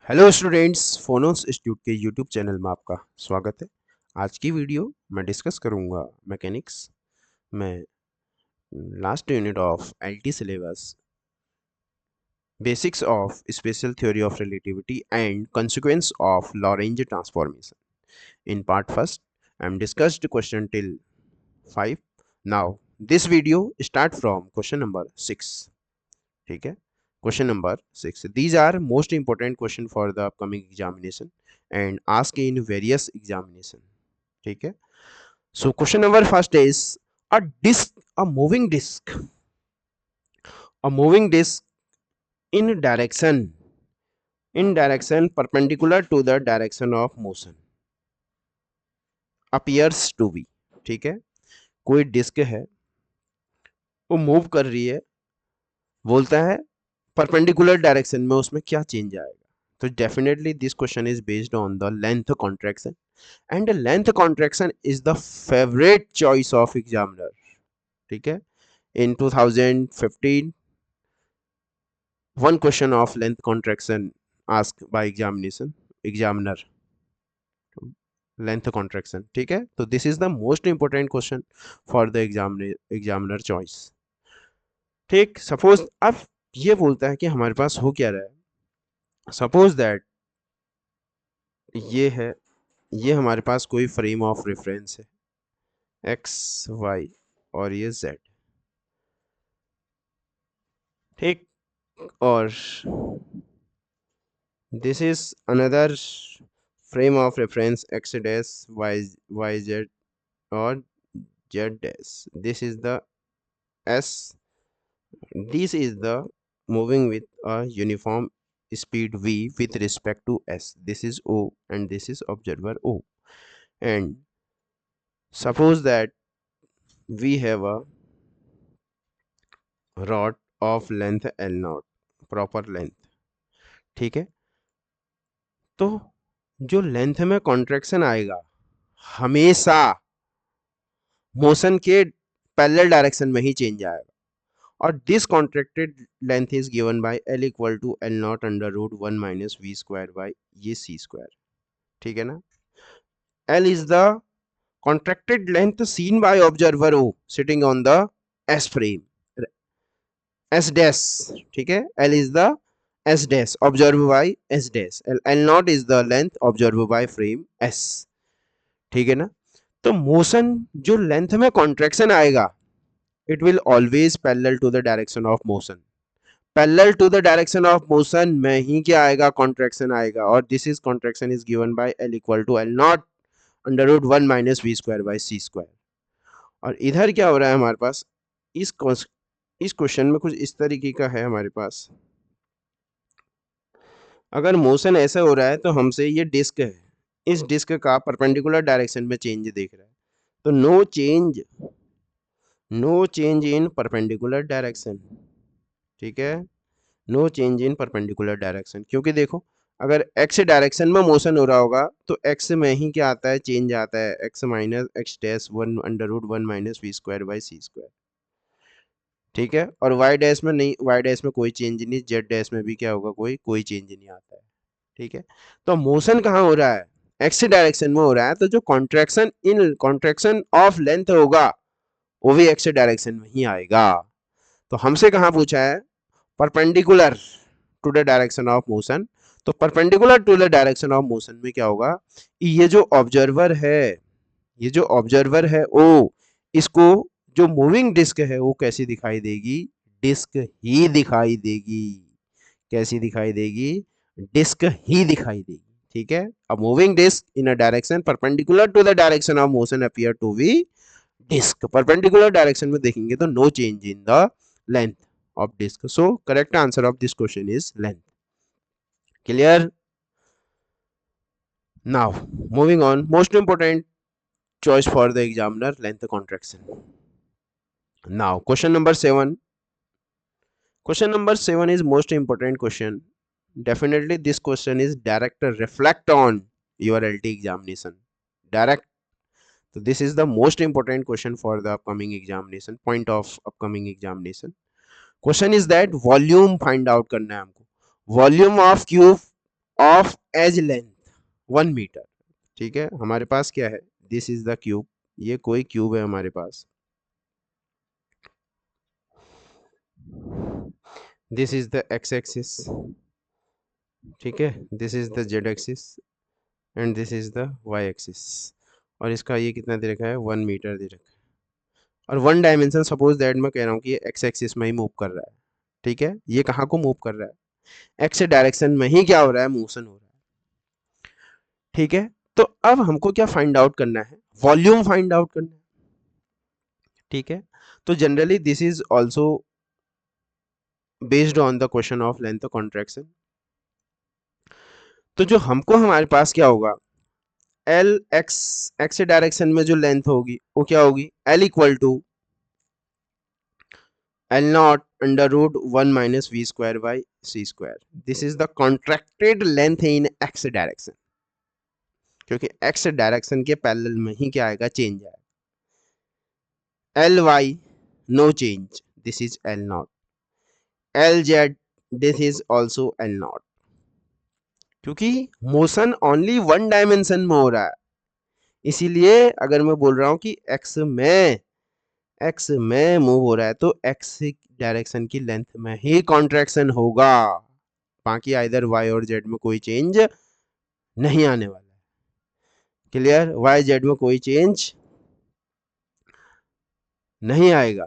Hello students, फोनोस institute के YouTube channel में आपका स्वागत है। आज की वीडियो मैं डिस्कस करूंगा मैकेनिक्स में last unit of LT syllabus basics of special theory of relativity and consequence of Lorentz transformation. In part first I am discussed question till 5. Now this video start from question number 6. ठीक है, question number 6. These are most important question for the upcoming examination and asked in various examination. ठीक है, so question number first is a disc, a moving disc in direction perpendicular to the direction of motion appears to be. ठीक है, कोई disc है, वो move कर रही है, बोलता है परपेंडिकुलर डायरेक्शन में उसमें क्या चेंज आएगा. तो definitely this question is based on the length contraction and length contraction is the favourite choice of examiner. ठीक है, इन 2015 one question of length contraction asked by examiner length contraction. ठीक है, तो this is the most important question for the examiner choice. ठीक, suppose अब ये बोलता है कि हमारे पास हो क्या रहा है. सपोज दैट ये है, ये हमारे पास कोई फ्रेम ऑफ रेफरेंस है एक्स वाई और ये जेड. ठीक, और this is another frame of reference X dash Y Z और Z dash. This is the S, this is the moving with a uniform speed v with respect to s. This is o and this is observer o. And suppose that we have a rod of length l naught, proper length. ठीक है, तो जो length में contraction आएगा हमेशा motion के parallel direction में ही change आएगा. और this contracted length is given by L equal to L not under root 1 minus V square by ये सी स्क्वायर. ठीक है ना, L is the contracted length seen by observer O sitting on the S frame S dash. ठीक है, L is the S dash observe by S dash, L naught is the length observe by frame S. ठीक है ना, तो motion जो length में contraction आएगा it will always parallel to the direction of motion. Parallel to the direction of motion में ही क्या आएगा, contraction आएगा. और this is contraction is given by L equal to L naught under root 1 minus V square by C square. और इधर क्या हो रहा है हमारे पास, इस क्वेश्चन में कुछ इस तरीके का है हमारे पास. अगर मोशन ऐसा हो रहा है तो हमसे ये डिस्क है, इस डिस्क का परपेंडिकुलर डायरेक्शन में चेंज देख रहा है. तो no change in perpendicular direction. ठीक है, no change in perpendicular direction, क्योंकि देखो अगर एक्स डायरेक्शन में मोशन हो रहा होगा तो एक्स में ही क्या आता है, चेंज आता है, X minus X dash 1 under root 1 minus V square by C square. ठीक है, और वाई डैश में नहीं, वाई डैश में कोई चेंज नहीं, जेड डैश में भी क्या होगा, कोई चेंज नहीं आता है. ठीक है, तो मोशन कहाँ हो रहा है, एक्स डायरेक्शन में हो रहा है. तो जो कॉन्ट्रैक्शन ऑफ लेंथ होगा वो भी एक्स डायरेक्शन में ही आएगा. तो हमसे कहाँ पूछा है, perpendicular to the direction of motion. तो perpendicular to the direction of motion में क्या होगा, ये जो ऑब्जर्वर है ओ, इसको जो मूविंग डिस्क है वो कैसी दिखाई देगी, डिस्क ही दिखाई देगी. कैसी दिखाई देगी, डिस्क ही दिखाई देगी. ठीक है, a moving disc in a direction perpendicular to the direction of motion appear to be disc. Perpendicular direction में देखेंगे तो no change in the length of disk. So correct answer of this question is length. Clear? Now moving on, most important choice for the examiner, length contraction. Now question number 7. Question number 7 is most important question. Definitely this question is direct reflect on your LT examination. Direct. So this is the most important question for the upcoming examination, point of upcoming examination. Question is that volume find out करना है हमको. Volume of cube of edge length 1 metre. ठीक है, हमारे पास क्या है, this is the cube, ये कोई क्यूब है हमारे पास, this is the X axis, ठीक है, this is the Z axis and this is the Y axis, और इसका ये कितना दे रखा है, 1 मीटर दे रखा है, और वन डायमेंशन सपोज दैट मैं कह रहा हूँ कि ये एक्स एक्सिस में ही मूव कर रहा है। ठीक है, ये कहाँ को मूव कर रहा है, एक्स डायरेक्शन में ही क्या हो रहा है, मोशन हो रहा है। ठीक है, तो अब हमको क्या फाइंड आउट करना है, वॉल्यूम फाइंड आउट करना है। ठीक है, तो generally this is also based on the question of length contraction. तो जो हमको हमारे पास क्या होगा, एल एक्स एक्स डायरेक्शन में जो लेंथ होगी वो क्या होगी, L equal to L not under root 1 minus V square by C square, this is the contracted length in X direction, क्योंकि एक्स डायरेक्शन के पैरेलल में ही क्या आएगा, चेंज आएगा। L Y no change, this is L naught, L Z this is also L naught, क्योंकि motion only one dimension में हो रहा है, इसीलिए अगर मैं बोल रहा हूं कि एक्स में मूव हो रहा है तो एक्स डायरेक्शन की लेंथ में ही कॉन्ट्रैक्शन होगा, बाकी आइदर वाई और जेड में कोई चेंज नहीं आने वाला है। क्लियर, वाई जेड में कोई चेंज नहीं आएगा।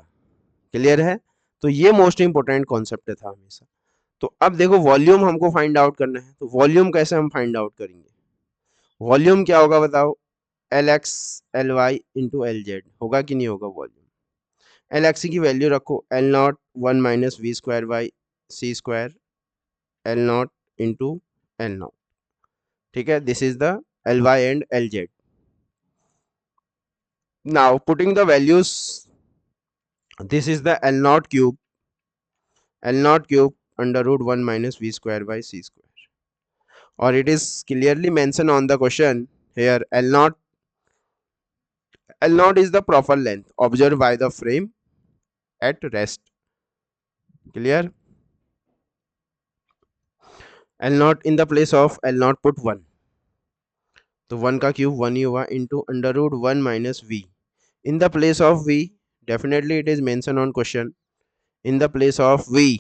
क्लियर है, तो ये मोस्ट इंपोर्टेंट कॉन्सेप्ट था हमेशा। तो अब देखो वॉल्यूम हमको फाइंड आउट करना है, तो वॉल्यूम कैसे हम फाइंड आउट करेंगे, वॉल्यूम क्या होगा बताओ, L X L Y into L Z होगा कि नहीं होगा वॉल्यूम। एल एक्स की वैल्यू रखो L not 1 minus V square by C square L not into L not, ठीक है, this is the L Y and L Z. Now putting the values, this is the L not cube under root 1 minus V square by C square, और it is clearly mentioned on the question here, L naught is the proper length observed by the frame at rest. Clear? L naught in the place of L naught put 1, तो 1 का cube 1 ही हुआ into under root 1 minus V, in the place of v, definitely it is mention on question, in the place of v,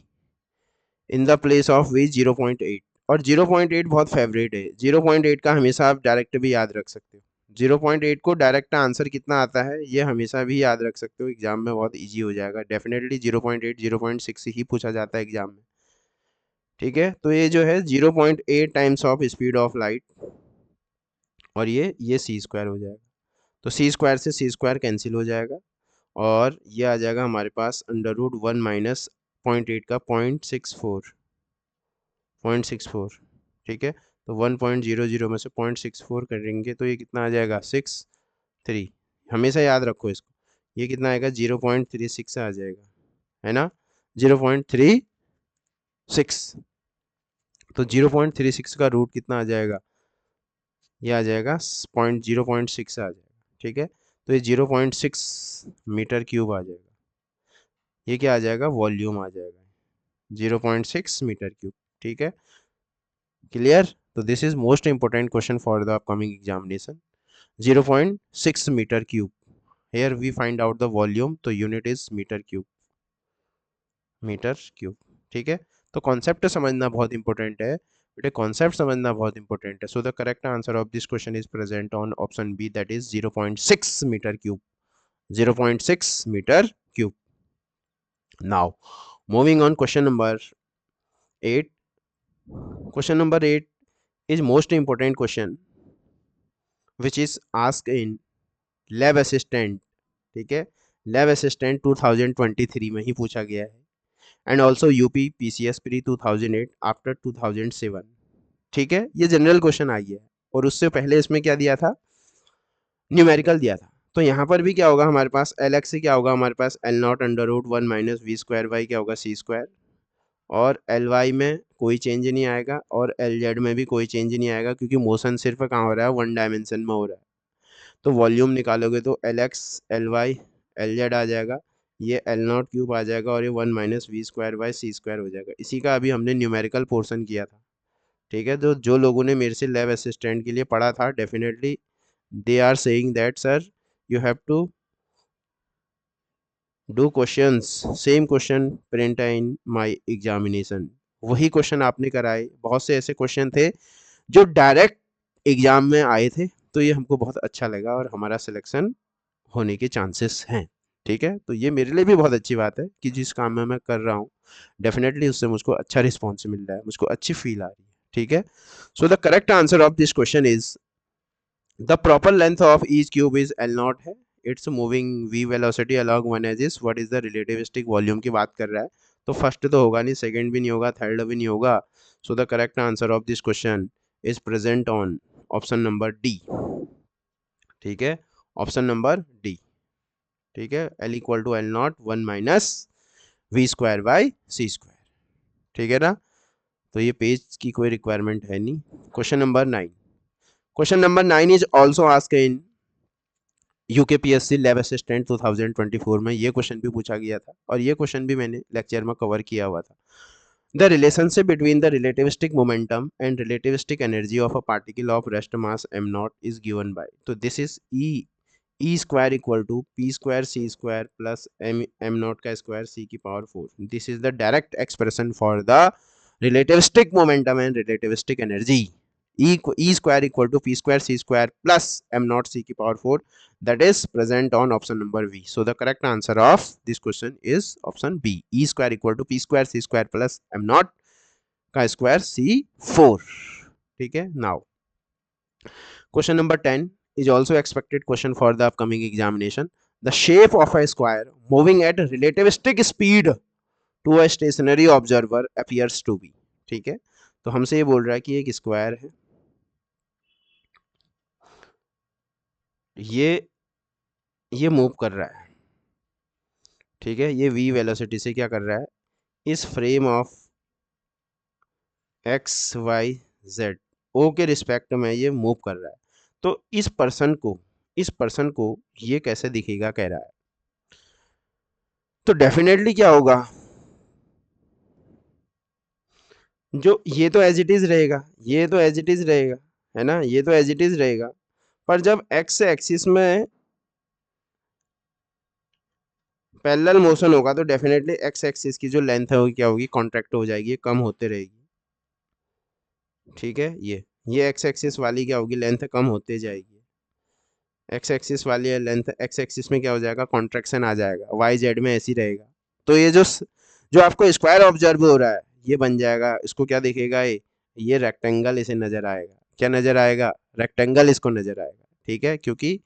in the place of v 0.8, और 0.8 बहुत favourite है, 0.8 का हमेशा आप डायरेक्ट भी याद रख सकते हो, 0.8 को डायरेक्ट आंसर कितना आता है ये हमेशा भी याद रख सकते हो, एग्जाम में बहुत इजी हो जाएगा, डेफिनेटली 0.8 0.6 ही पूछा जाता है एग्जाम में। ठीक है, तो ये जो है 0.8 times of speed of light, और ये सी स्क्वायर हो जाएगा, तो सी स्क्वायर से सी स्क्वायर कैंसिल हो जाएगा, और ये आ जाएगा हमारे पास अंडर रूट 1 माइनस 0.8 का 0.64, ठीक है, तो 1.00 में से 0.64 करेंगे तो ये कितना आ जाएगा 6.3, हमेशा याद रखो इसको, ये कितना आएगा 0.36 आ जाएगा, है ना, 0.36, तो 0.36 का रूट कितना आ जाएगा, ये आ जाएगा 0.6 आ जाएगा, ठीक है, तो ये 0.6 मीटर क्यूब आ जाएगा, ये क्या आ जाएगा, वॉल्यूम आ जाएगा 0.6 मीटर क्यूब। ठीक है, क्लियर, तो this is most important question for the upcoming examination, 0.6 metre cube, here we find out the volume, तो unit is metre cube, metre cube. ठीक है, तो कॉन्सेप्ट समझना बहुत इंपॉर्टेंट है बेटे, कॉन्सेप्ट समझना बहुत इंपॉर्टेंट है, so the correct answer of this question is present on option B, that is 0.6 metre cube, 0.6 metre cube. Now moving on question number 8, question number 8 is most important question which is asked in lab assistant, ठीक है, lab assistant 2023 में ही पूछा गया है, and also UP PCS pre 2008 after 2007। ठीक है, ये general question I है, और उससे पहले इसमें क्या दिया था, न्यूमेरिकल दिया था, तो यहाँ पर भी क्या होगा हमारे पास, एल एक्स से क्या होगा हमारे पास, L not under root 1 minus V square by क्या होगा, सी स्क्वायर, और एल वाई में कोई चेंज नहीं आएगा, और एल जेड में भी कोई चेंज नहीं आएगा, क्योंकि मोशन सिर्फ कहाँ हो रहा है, वन डायमेंशन में हो रहा है, तो वॉल्यूम निकालोगे तो L X L Y L Z आ जाएगा, ये एल नॉट क्यूब आ जाएगा, और ये 1 minus V square by C square हो जाएगा, इसी का अभी हमने न्यूमेरिकल पोर्शन किया था। ठीक है, जो जो लोगों ने मेरे से लैब असिस्टेंट के लिए पढ़ा था, definitely they are saying that sir you have to do questions, same question print in my examination. वही क्वेश्चन आपने कराए, बहुत से ऐसे क्वेश्चन थे जो डायरेक्ट एग्जाम में आए थे, तो ये हमको बहुत अच्छा लगा और हमारा सिलेक्शन होने के चांसेस हैं। ठीक है, तो ये मेरे लिए भी बहुत अच्छी बात है कि जिस काम में मैं कर रहा हूँ डेफिनेटली उससे मुझको अच्छा रिस्पॉन्स मिल रहा है, मुझको अच्छी फील आ रही है। ठीक है, so the correct answer of this question is the proper length of each cube is L not है, it's moving V velocity along one axis, what is the relativistic volume की बात कर रहा है। तो फर्स्ट तो होगा नहीं, सेकंड भी नहीं होगा, थर्ड भी नहीं होगा। So the correct answer of this question is present on option number D. ठीक है, ऑप्शन नंबर डी। ठीक है, L equal to L not one minus V square by C square. ठीक है ना, तो ये पेज की कोई रिक्वायरमेंट है नहीं। Question number 9, question number 9 is also ask in UKPSC lab assistant 2024 में ये क्वेश्चन भी पूछा गया था और ये क्वेश्चन भी मैंने लेक्चर में कवर किया हुआ था। The relationship between the relativistic momentum and relativistic energy of a particle of rest mass M not is given by, तो this is E square equal to P square C square plus M not का square C की power 4। This is the direct expression for the relativistic momentum and relativistic energy. E square equal to P square C square plus M naught C की power 4, that is present on option number B. So the correct answer of this question is option B. E square equal to P square C square plus M naught का square C4. ठीक है, now question number 10 is also expected question for the upcoming examination. The shape of a square moving at relativistic speed to a stationary observer appears to be. ठीक है, तो हमसे ये बोल रहा है कि एक स्क्वायर है, ये मूव कर रहा है। ठीक है, ये v वेलोसिटी से क्या कर रहा है, इस frame of X Y Z O के रिस्पेक्ट में ये मूव कर रहा है। तो इस पर्सन को ये कैसे दिखेगा कह रहा है, तो डेफिनेटली क्या होगा, जो ये तो एज इट इज रहेगा, ये तो एज इट इज रहेगा, है ना, ये तो एज इट इज रहेगा। पर जब एक्स एक्सिस में पैरेलल मोशन होगा तो डेफिनेटली एक्स एक्सिस की जो लेंथ है वो क्या होगी, कॉन्ट्रैक्ट हो जाएगी, कम होते रहेगी। ठीक है, ये एक्स एक्सिस वाली क्या होगी, लेंथ कम होते जाएगी। एक्स एक्सिस वाली लेंथ, एक्स एक्सिस में क्या हो जाएगा, कॉन्ट्रैक्शन आ जाएगा, वाई जेड में ऐसी रहेगा। तो ये जो आपको स्क्वायर ऑब्जर्व हो रहा है ये बन जाएगा, इसको क्या दिखेगा, ये रेक्टेंगल इसे नजर आएगा। क्या नजर आएगा, रेक्टेंगल इसको नजर आएगा। ठीक है, क्योंकि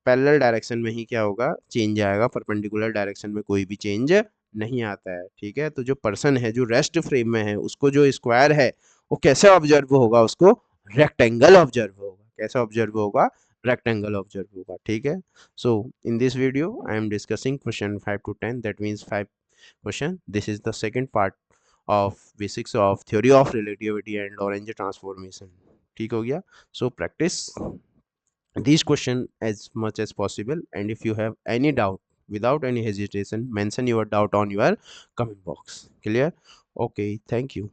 पैरेलल डायरेक्शन में ही क्या होगा, चेंज आएगा, परपेंडिकुलर डायरेक्शन में कोई भी चेंज नहीं आता है। ठीक है, तो जो पर्सन है जो रेस्ट फ्रेम में है उसको जो स्क्वायर है वो कैसे ऑब्जर्व होगा, उसको रेक्टेंगल ऑब्जर्व होगा। कैसे ऑब्जर्व होगा, रेक्टेंगल ऑब्जर्व होगा। ठीक है, so in this video I am discussing question 5 to 10, that means 5 question. This is the second part of basics of theory of relativity and Lorentz transformation. ठीक हो गया, so practice these question as much as possible, and if you have any doubt, without any hesitation mention your doubt on your comment box. Clear? Okay, thank you.